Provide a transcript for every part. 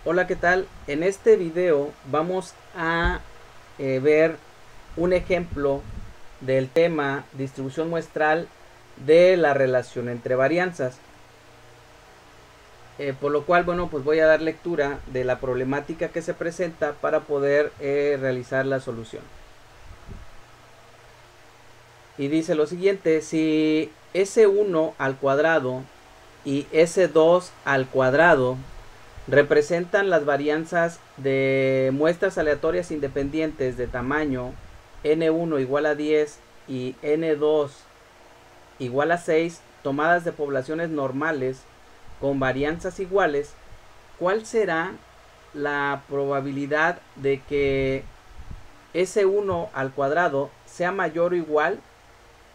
Hola, ¿qué tal? En este video vamos a ver un ejemplo del tema distribución muestral de la relación entre varianzas. Por lo cual, bueno, pues voy a dar lectura de la problemática que se presenta para poder realizar la solución. Y dice lo siguiente: si S1 al cuadrado y S2 al cuadrado representan las varianzas de muestras aleatorias independientes de tamaño n1 igual a 10 y n2 igual a 6, tomadas de poblaciones normales con varianzas iguales, ¿cuál será la probabilidad de que S1 al cuadrado sea mayor o igual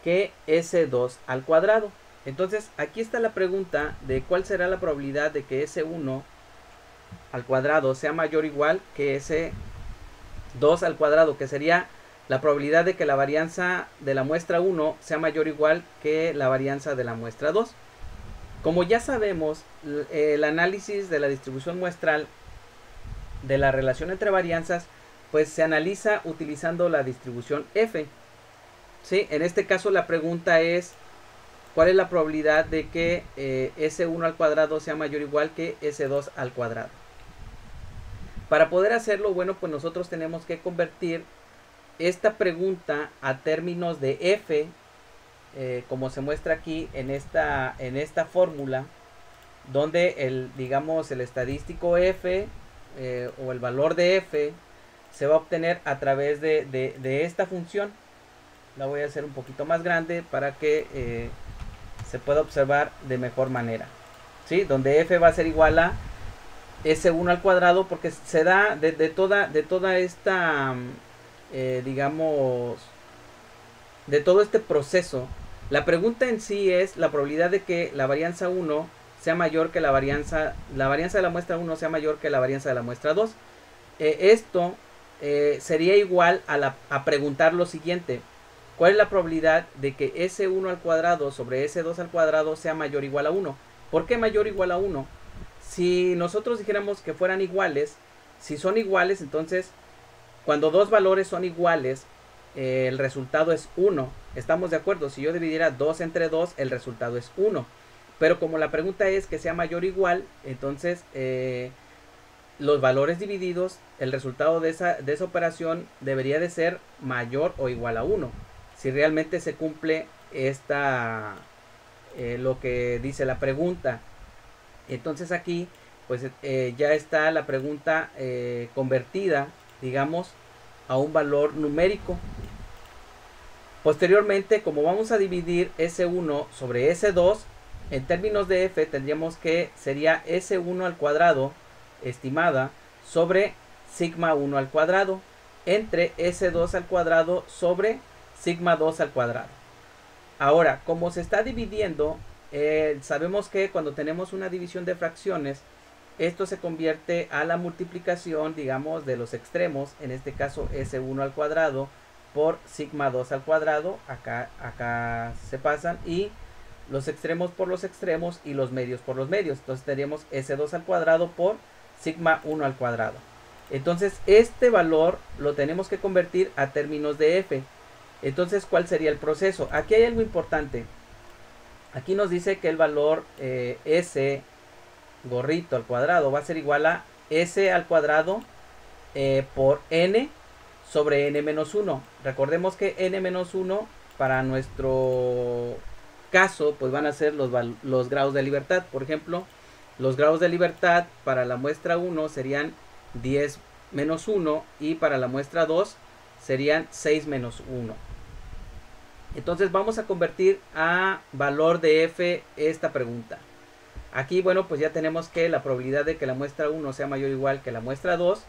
que S2 al cuadrado? Entonces aquí está la pregunta de cuál será la probabilidad de que S1 al cuadrado sea mayor o igual que S2 al cuadrado, que sería la probabilidad de que la varianza de la muestra 1 sea mayor o igual que la varianza de la muestra 2. Como ya sabemos, el análisis de la distribución muestral de la relación entre varianzas, pues se analiza utilizando la distribución F. ¿Sí? En este caso la pregunta es, ¿cuál es la probabilidad de que S1 al cuadrado sea mayor o igual que S2 al cuadrado? Para poder hacerlo, bueno, pues nosotros tenemos que convertir esta pregunta a términos de f, como se muestra aquí en esta fórmula, donde digamos, el estadístico f o el valor de f se va a obtener a través de esta función. La voy a hacer un poquito más grande para que se pueda observar de mejor manera, ¿sí? Donde f va a ser igual a S1 al cuadrado, porque se da de toda esta, digamos, de todo este proceso. La pregunta en sí es la probabilidad de que la varianza 1 sea mayor que la varianza de la muestra 1 sea mayor que la varianza de la muestra 2. Esto sería igual a preguntar lo siguiente: ¿cuál es la probabilidad de que S1 al cuadrado sobre S2 al cuadrado sea mayor o igual a 1? ¿Por qué mayor o igual a 1? Si nosotros dijéramos que fueran iguales, si son iguales, entonces cuando dos valores son iguales, el resultado es 1. ¿Estamos de acuerdo? Si yo dividiera 2 entre 2, el resultado es 1. Pero como la pregunta es que sea mayor o igual, entonces los valores divididos, el resultado de esa operación debería de ser mayor o igual a 1. Si realmente se cumple lo que dice la pregunta. Entonces aquí pues ya está la pregunta convertida, digamos, a un valor numérico. Posteriormente, como vamos a dividir S1 sobre S2, en términos de f tendríamos que sería S1 al cuadrado estimada sobre sigma 1 al cuadrado entre S2 al cuadrado sobre sigma 2 al cuadrado. Ahora, como se está dividiendo, sabemos que cuando tenemos una división de fracciones, esto se convierte a la multiplicación, digamos, de los extremos, en este caso S1 al cuadrado por sigma 2 al cuadrado, acá se pasan, y los extremos por los extremos y los medios por los medios. Entonces tendríamos S2 al cuadrado por sigma 1 al cuadrado. Entonces este valor lo tenemos que convertir a términos de f. Entonces, ¿cuál sería el proceso? Aquí hay algo importante. Aquí nos dice que el valor S gorrito al cuadrado va a ser igual a S al cuadrado por N sobre N menos 1. Recordemos que N menos 1 para nuestro caso pues van a ser los grados de libertad. Por ejemplo, los grados de libertad para la muestra 1 serían 10 menos 1 y para la muestra 2 serían 6 menos 1. Entonces vamos a convertir a valor de f esta pregunta. Aquí, bueno, pues ya tenemos que la probabilidad de que la muestra 1 sea mayor o igual que la muestra 2.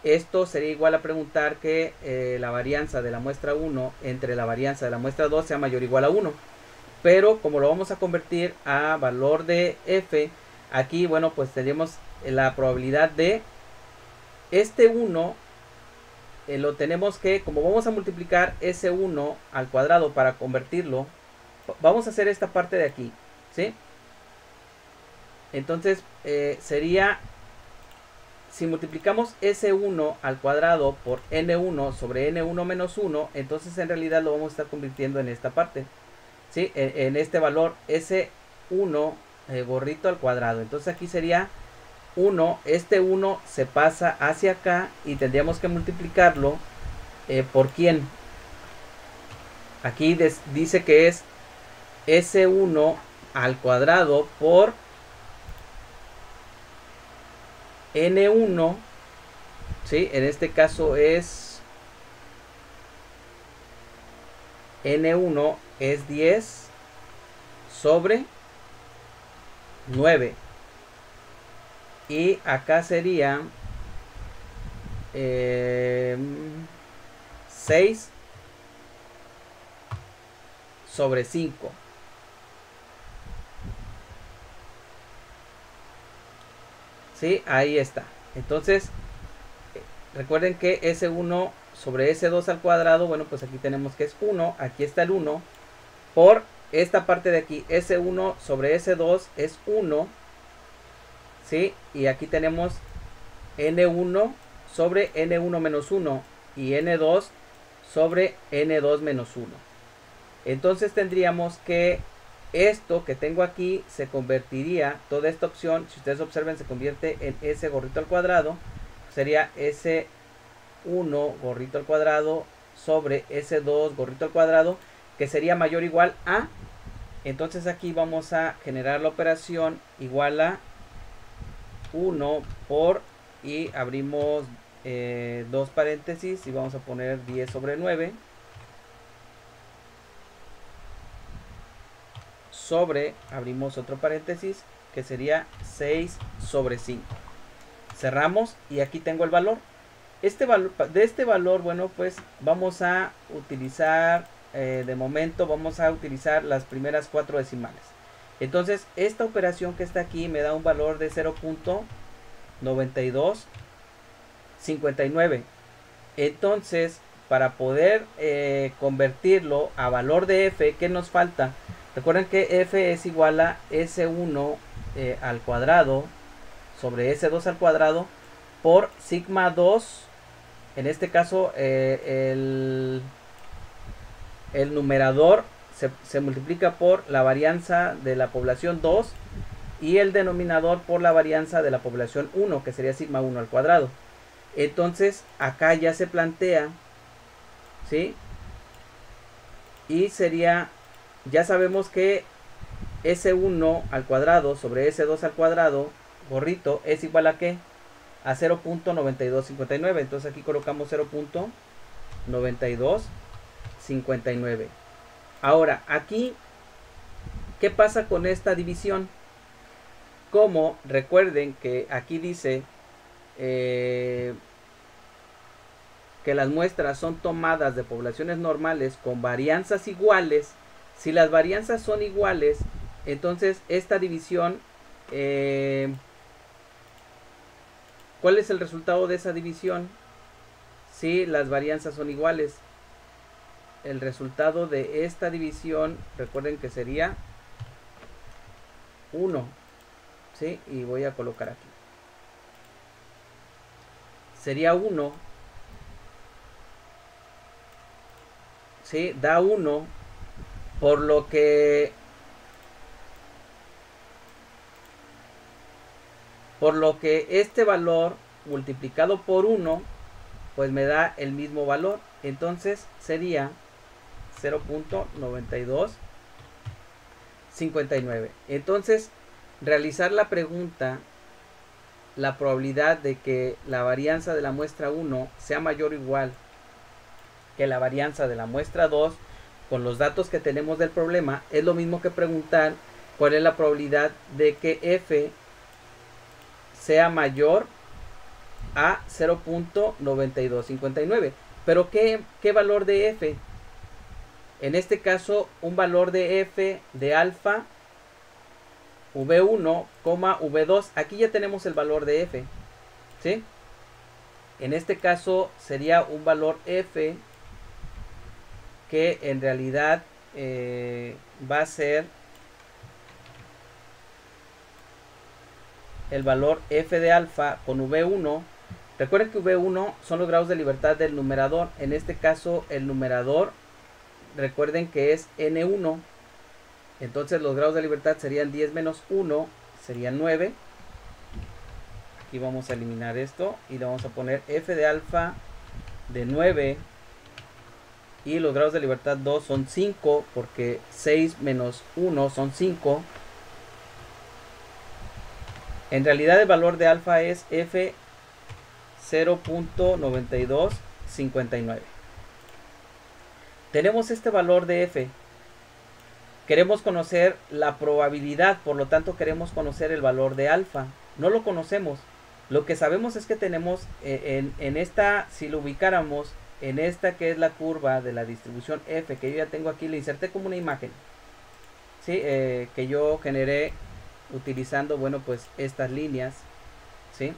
Esto sería igual a preguntar que la varianza de la muestra 1 entre la varianza de la muestra 2 sea mayor o igual a 1. Pero como lo vamos a convertir a valor de f, aquí, bueno, pues tendríamos la probabilidad de este 1 lo tenemos que, como vamos a multiplicar S1 al cuadrado para convertirlo, vamos a hacer esta parte de aquí, ¿sí? Entonces sería si multiplicamos S1 al cuadrado por N1 sobre N1 menos 1, entonces en realidad lo vamos a estar convirtiendo en esta parte, ¿sí? En este valor S1 gorrito al cuadrado. Entonces aquí sería 1, este 1 se pasa hacia acá y tendríamos que multiplicarlo por quién. Aquí dice que es S1 al cuadrado por N1, ¿sí? En este caso es N1 es 10 sobre 9. Y acá sería 6 sobre 5. ¿Sí? Ahí está. Entonces, recuerden que S1 sobre S2 al cuadrado, bueno, pues aquí tenemos que es 1. Aquí está el 1. Por esta parte de aquí, S1 sobre S2 es 1. ¿Sí? Y aquí tenemos N1 sobre N1 menos 1 y N2 sobre N2 menos 1. Entonces tendríamos que esto que tengo aquí se convertiría, toda esta opción, si ustedes observen, se convierte en S gorrito al cuadrado. Sería S1 gorrito al cuadrado sobre S2 gorrito al cuadrado, que sería mayor o igual a. Entonces aquí vamos a generar la operación igual a 1 por, y abrimos dos paréntesis y vamos a poner 10 sobre 9 sobre, abrimos otro paréntesis que sería 6 sobre 5. Cerramos y aquí tengo el valor. De este valor, bueno, pues vamos a utilizar, de momento vamos a utilizar las primeras 4 decimales. Entonces esta operación que está aquí me da un valor de 0.9259. Entonces, para poder convertirlo a valor de f, ¿qué nos falta? Recuerden que f es igual a S1 al cuadrado sobre S2 al cuadrado por sigma 2. En este caso, el numerador se multiplica por la varianza de la población 2 y el denominador por la varianza de la población 1, que sería sigma 1 al cuadrado. Entonces, acá ya se plantea, ¿sí? Y sería, ya sabemos que S1 al cuadrado sobre S2 al cuadrado, gorrito, es igual a ¿qué? A 0.9259. Entonces aquí colocamos 0.9259. Ahora, aquí, ¿qué pasa con esta división? Como recuerden que aquí dice que las muestras son tomadas de poblaciones normales con varianzas iguales. Si las varianzas son iguales, entonces esta división, ¿cuál es el resultado de esa división? Si las varianzas son iguales, el resultado de esta división, recuerden que sería 1, ¿sí? Y voy a colocar aquí. Sería 1, ¿sí? Da 1, por lo que este valor multiplicado por 1, pues me da el mismo valor. Entonces sería 0.9259. Entonces, realizar la pregunta, la probabilidad de que la varianza de la muestra 1 sea mayor o igual que la varianza de la muestra 2, con los datos que tenemos del problema, es lo mismo que preguntar cuál es la probabilidad de que f sea mayor a 0.9259. Pero ¿qué valor de f? En este caso, un valor de f de alfa v1, v2. Aquí ya tenemos el valor de f, ¿sí? En este caso sería un valor f que en realidad va a ser el valor f de alfa con v1. Recuerden que v1 son los grados de libertad del numerador. En este caso el numerador, recuerden que es n1. Entonces los grados de libertad serían 10 menos 1, serían 9. Aquí vamos a eliminar esto y le vamos a poner f de alfa de 9. Y los grados de libertad 2 son 5, porque 6 menos 1 son 5. En realidad el valor de alfa es f 0.9259. Tenemos este valor de f. Queremos conocer la probabilidad, por lo tanto queremos conocer el valor de alfa. No lo conocemos. Lo que sabemos es que tenemos en esta, si lo ubicáramos, en esta que es la curva de la distribución f, que yo ya tengo aquí, le inserté como una imagen, ¿sí? Que yo generé utilizando, bueno, pues estas líneas, ¿sí?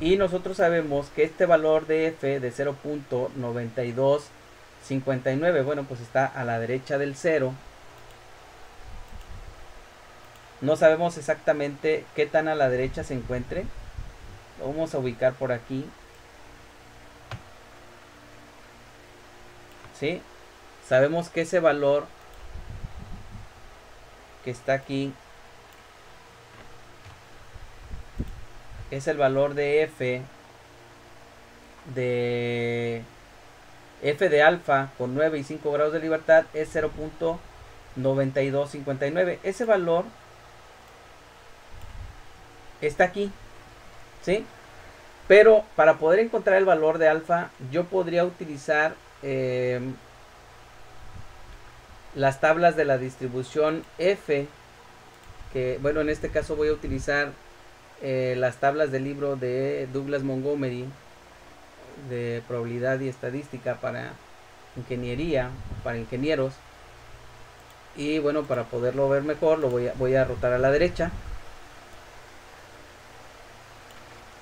Y nosotros sabemos que este valor de f de 0.9259, bueno, pues está a la derecha del 0. No sabemos exactamente qué tan a la derecha se encuentre. Lo vamos a ubicar por aquí. ¿Sí? Sabemos que ese valor que está aquí es el valor de f de alfa con 9 y 5 grados de libertad es 0.9259. Ese valor está aquí, ¿sí? Pero para poder encontrar el valor de alfa, yo podría utilizar las tablas de la distribución f, que bueno, en este caso voy a utilizar las tablas del libro de Douglas Montgomery de probabilidad y estadística para ingeniería, para ingenieros. Y bueno, para poderlo ver mejor, lo voy a rotar a la derecha.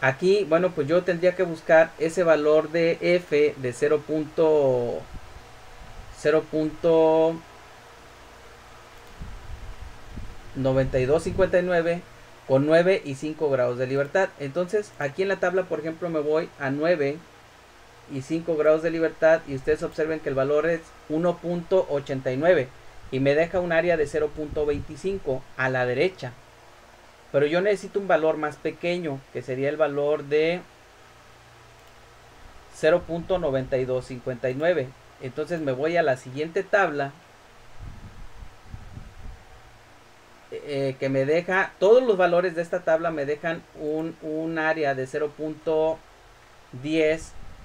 Aquí, bueno, pues yo tendría que buscar ese valor de f de 0.9259 con 9 y 5 grados de libertad. Entonces, aquí en la tabla, por ejemplo, me voy a 9 y 5 grados de libertad y ustedes observen que el valor es 1.89 y me deja un área de 0.25 a la derecha. Pero yo necesito un valor más pequeño, que sería el valor de 0.9259. Entonces me voy a la siguiente tabla, que me deja, todos los valores de esta tabla me dejan un área de 0.10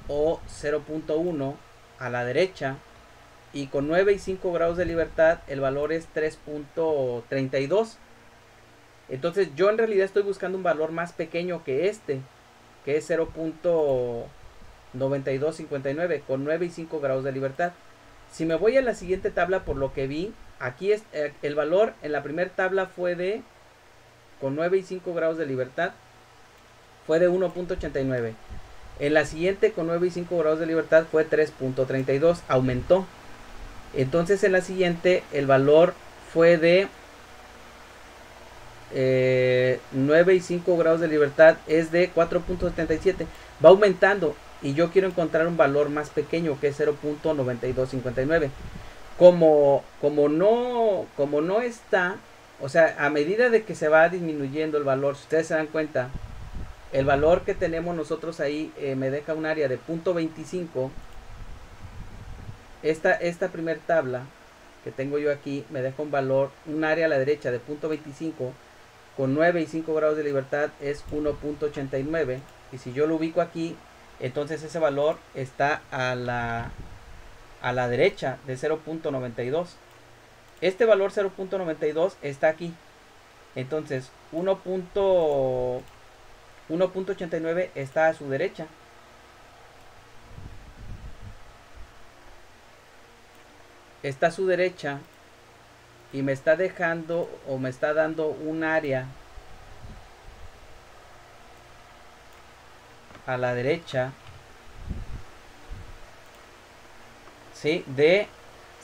o 0.1 a la derecha. Y con 9 y 5 grados de libertad el valor es 3.32. Entonces yo en realidad estoy buscando un valor más pequeño que este, que es 0.9259 con 9 y 5 grados de libertad. Si me voy a la siguiente tabla, por lo que vi, aquí es el valor en la primera tabla fue de, con 9 y 5 grados de libertad, fue de 1.89. En la siguiente, con 9 y 5 grados de libertad, fue 3.32, aumentó. Entonces en la siguiente el valor fue de 9 y 5 grados de libertad, es de 4.77. Va aumentando y yo quiero encontrar un valor más pequeño, que es 0.9259. Como no está, o sea, a medida de que se va disminuyendo el valor, si ustedes se dan cuenta, el valor que tenemos nosotros ahí me deja un área de 0.25. Esta primera tabla que tengo yo aquí me deja un valor, un área a la derecha de 0.25 con 9 y 5 grados de libertad es 1.89. Y si yo lo ubico aquí, entonces ese valor está a la derecha de 0.92. Este valor 0.92 está aquí. Entonces 1.89 está a su derecha. Está a su derecha y me está dejando o me está dando un área a la derecha, ¿sí? De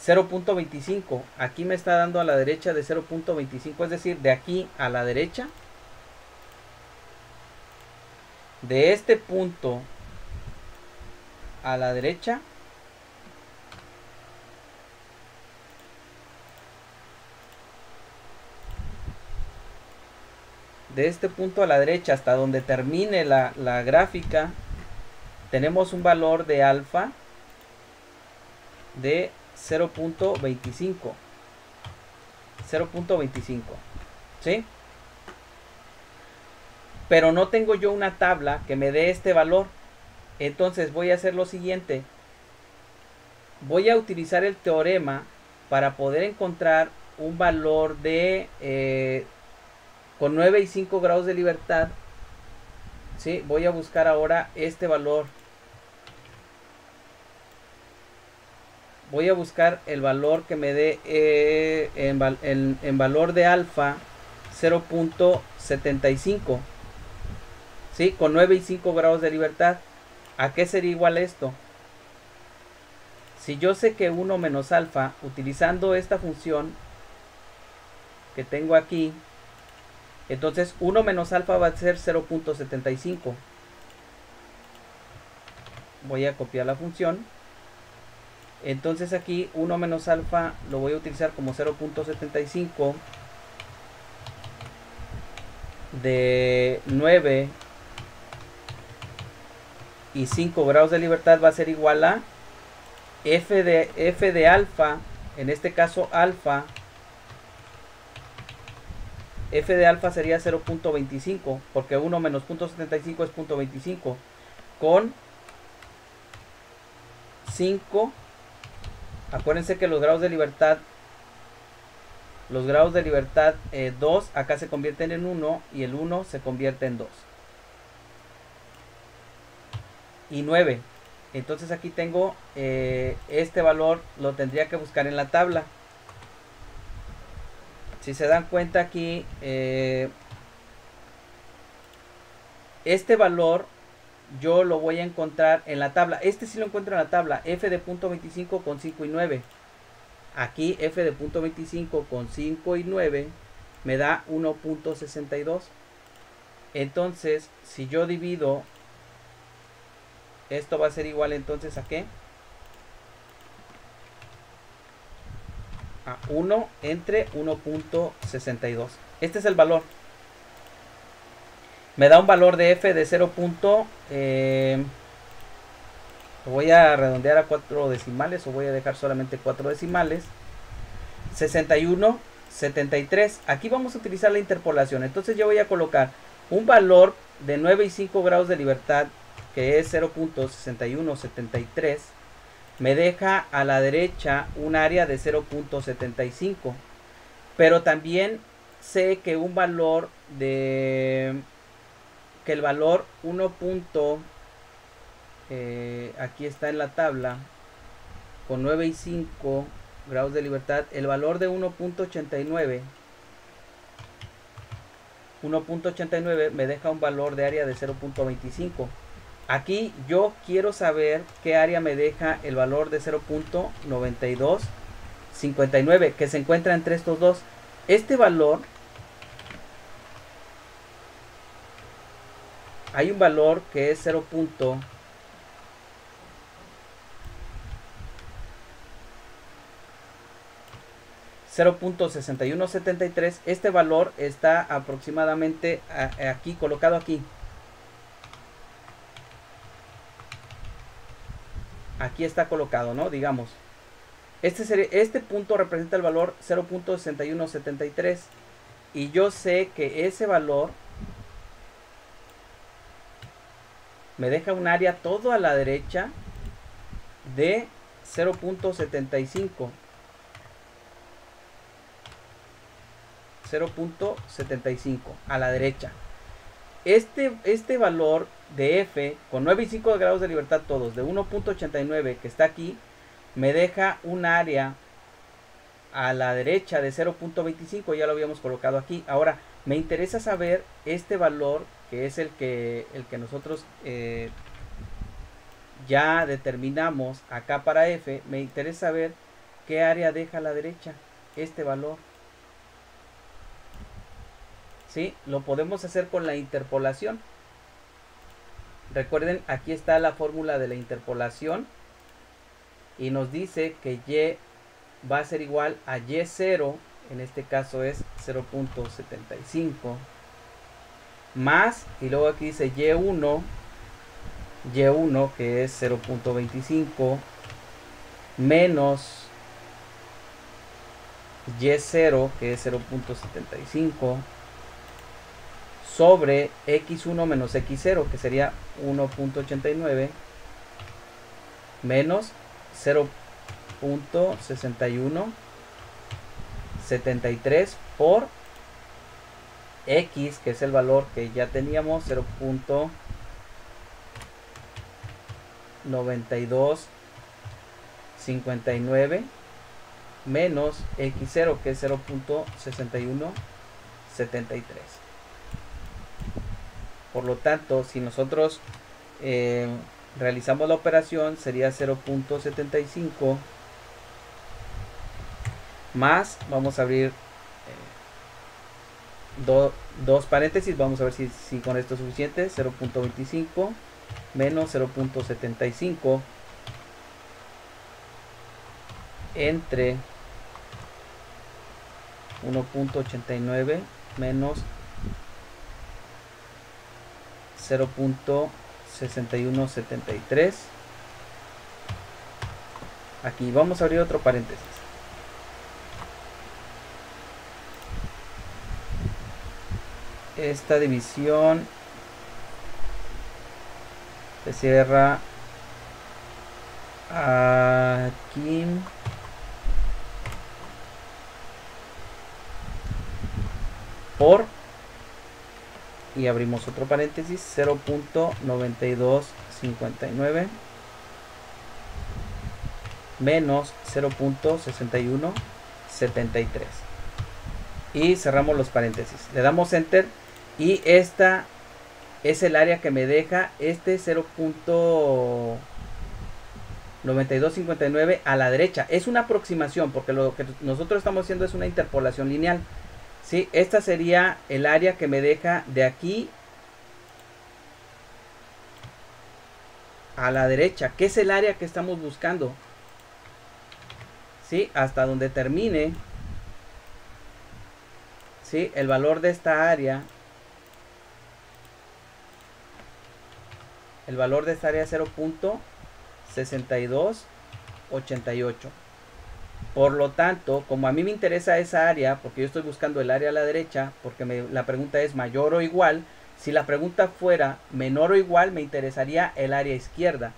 0.25. Aquí me está dando a la derecha de 0.25, es decir, de aquí a la derecha de este punto a la derecha, de este punto a la derecha hasta donde termine la gráfica, tenemos un valor de alfa de 0.25. 0.25, ¿sí? Pero no tengo yo una tabla que me dé este valor. Entonces voy a hacer lo siguiente. Voy a utilizar el teorema para poder encontrar un valor de con 9 y 5 grados de libertad. ¿Sí? Voy a buscar ahora este valor. Voy a buscar el valor que me dé en valor de alfa 0.75. ¿Sí? Con 9 y 5 grados de libertad. ¿A qué sería igual esto? Si yo sé que 1 menos alfa, utilizando esta función que tengo aquí, entonces 1 menos alfa va a ser 0.75. Voy a copiar la función. Entonces aquí 1 menos alfa lo voy a utilizar como 0.75 de 9 y 5 grados de libertad va a ser igual a f de alfa, en este caso alfa, f de alfa sería 0.25, porque 1 menos 0.75 es 0.25, con 5. Acuérdense que los grados de libertad 2 acá se convierten en 1 y el 1 se convierte en 2. Y 9. Entonces aquí tengo este valor, lo tendría que buscar en la tabla. Si se dan cuenta aquí, este valor yo lo voy a encontrar en la tabla. Este sí lo encuentro en la tabla, f de 0.25 con 5 y 9. Aquí f de 0.25 con 5 y 9 me da 1.62. Entonces, si yo divido, esto va a ser igual entonces a ¿qué? A 1 entre 1.62. Este es el valor. Me da un valor de f de 0. Lo voy a redondear a 4 decimales o voy a dejar solamente 4 decimales. 61.73. Aquí vamos a utilizar la interpolación. Entonces yo voy a colocar un valor de 9 y 5 grados de libertad, que es 0.6173. Me deja a la derecha un área de 0.75. Pero también sé que un valor de... que el valor 1. Aquí está en la tabla, con 9 y 5 grados de libertad, el valor de 1.89 me deja un valor de área de 0.25. Aquí yo quiero saber qué área me deja el valor de 0.9259, que se encuentra entre estos dos. Este valor, hay un valor que es 0.6173. Este valor está aproximadamente aquí, colocado aquí. Aquí está colocado, ¿no? Digamos. Este punto representa el valor 0.6173. Y yo sé que ese valor me deja un área todo a la derecha de 0.75. 0.75 a la derecha. Este valor de f con 9 y 5 grados de libertad todos de 1.89 que está aquí me deja un área a la derecha de 0.25. Ya lo habíamos colocado aquí. Ahora me interesa saber este valor, que es el que nosotros ya determinamos acá para f. Me interesa saber qué área deja a la derecha este valor. ¿Sí? Lo podemos hacer con la interpolación. Recuerden, aquí está la fórmula de la interpolación y nos dice que y va a ser igual a y0, en este caso es 0.75, más, y luego aquí dice y1 que es 0.25, menos y0 que es 0.75, sobre x1 menos x0 que sería 1.89, menos 0.6173 por x, que es el valor que ya teníamos, 0.9259, menos x0 que es 0.6173. Por lo tanto, si nosotros realizamos la operación, sería 0.75 más, vamos a abrir dos paréntesis, vamos a ver si con esto es suficiente, 0.25 menos 0.75 entre 1.89 menos 0.6173. Aquí vamos a abrir otro paréntesis. Esta división se cierra aquí. Por, y abrimos otro paréntesis, 0.9259 menos 0.6173 y cerramos los paréntesis, le damos enter y esta es el área que me deja este 0.9259 a la derecha. Es una aproximación porque lo que nosotros estamos haciendo es una interpolación lineal. ¿Sí? Esta sería el área que me deja de aquí a la derecha, que es el área que estamos buscando. ¿Sí? Hasta donde termine, ¿sí? El valor de esta área. El valor de esta área es 0.6288. Por lo tanto, como a mí me interesa esa área, porque yo estoy buscando el área a la derecha, porque la pregunta es mayor o igual, si la pregunta fuera menor o igual, me interesaría el área izquierda.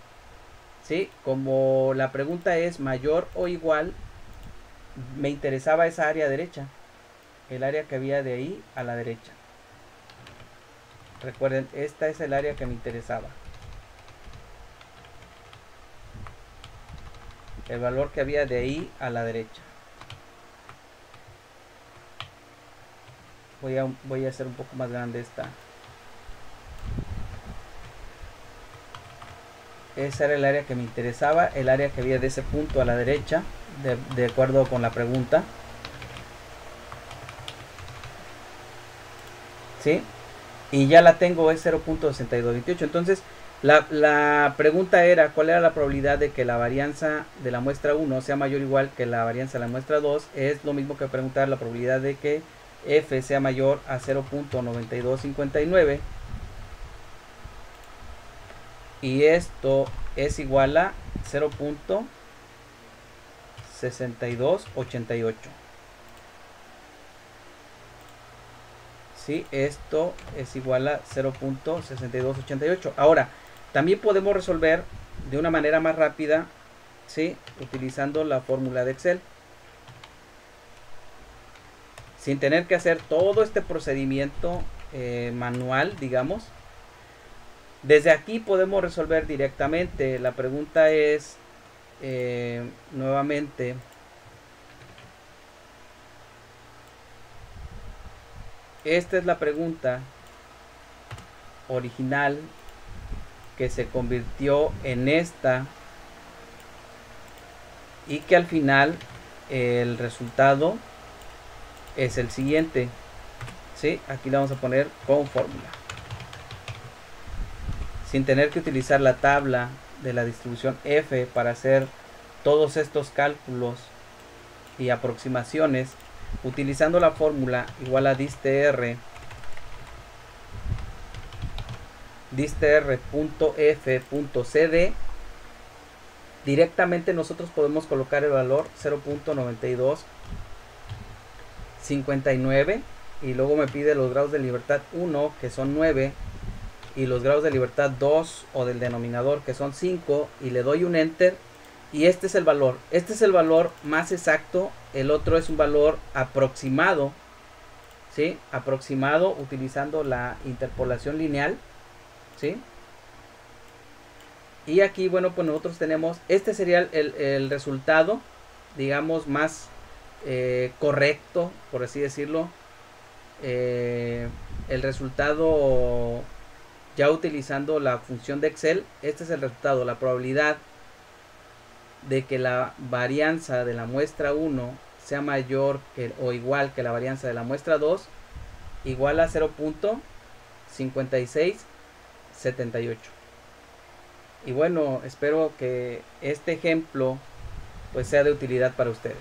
¿Sí? Como la pregunta es mayor o igual, me interesaba esa área derecha, el área que había de ahí a la derecha. Recuerden, esta es el área que me interesaba. El valor que había de ahí a la derecha. Voy a hacer un poco más grande esta. Esa era el área que me interesaba, el área que había de ese punto a la derecha, de acuerdo con la pregunta. ¿Sí? Y ya la tengo, es 0.6228. Entonces, la pregunta era, ¿cuál era la probabilidad de que la varianza de la muestra 1 sea mayor o igual que la varianza de la muestra 2? Es lo mismo que preguntar la probabilidad de que f sea mayor a 0.9259. Y esto es igual a 0.6288. ¿Sí? Esto es igual a 0.6288. Ahora, también podemos resolver de una manera más rápida, ¿sí? Utilizando la fórmula de Excel. Sin tener que hacer todo este procedimiento manual, digamos. Desde aquí podemos resolver directamente. La pregunta es, nuevamente, esta es la pregunta original que se convirtió en esta y que al final el resultado es el siguiente. ¿Sí? Aquí le vamos a poner con fórmula. sin tener que utilizar la tabla de la distribución F para hacer todos estos cálculos y aproximaciones, utilizando la fórmula igual a distr distr.f.cd, directamente nosotros podemos colocar el valor 0.9259 y luego me pide los grados de libertad 1, que son 9, y los grados de libertad 2 o del denominador, que son 5, y le doy un enter y este es el valor. Este es el valor más exacto, el otro es un valor aproximado, ¿sí? Aproximado utilizando la interpolación lineal, ¿sí? Y aquí, bueno, pues nosotros tenemos, este sería el resultado, digamos, más correcto, por así decirlo. El resultado ya utilizando la función de Excel, este es el resultado, la probabilidad de que la varianza de la muestra 1 sea mayor o igual que la varianza de la muestra 2, igual a 0.5678. Y bueno, espero que este ejemplo pues sea de utilidad para ustedes.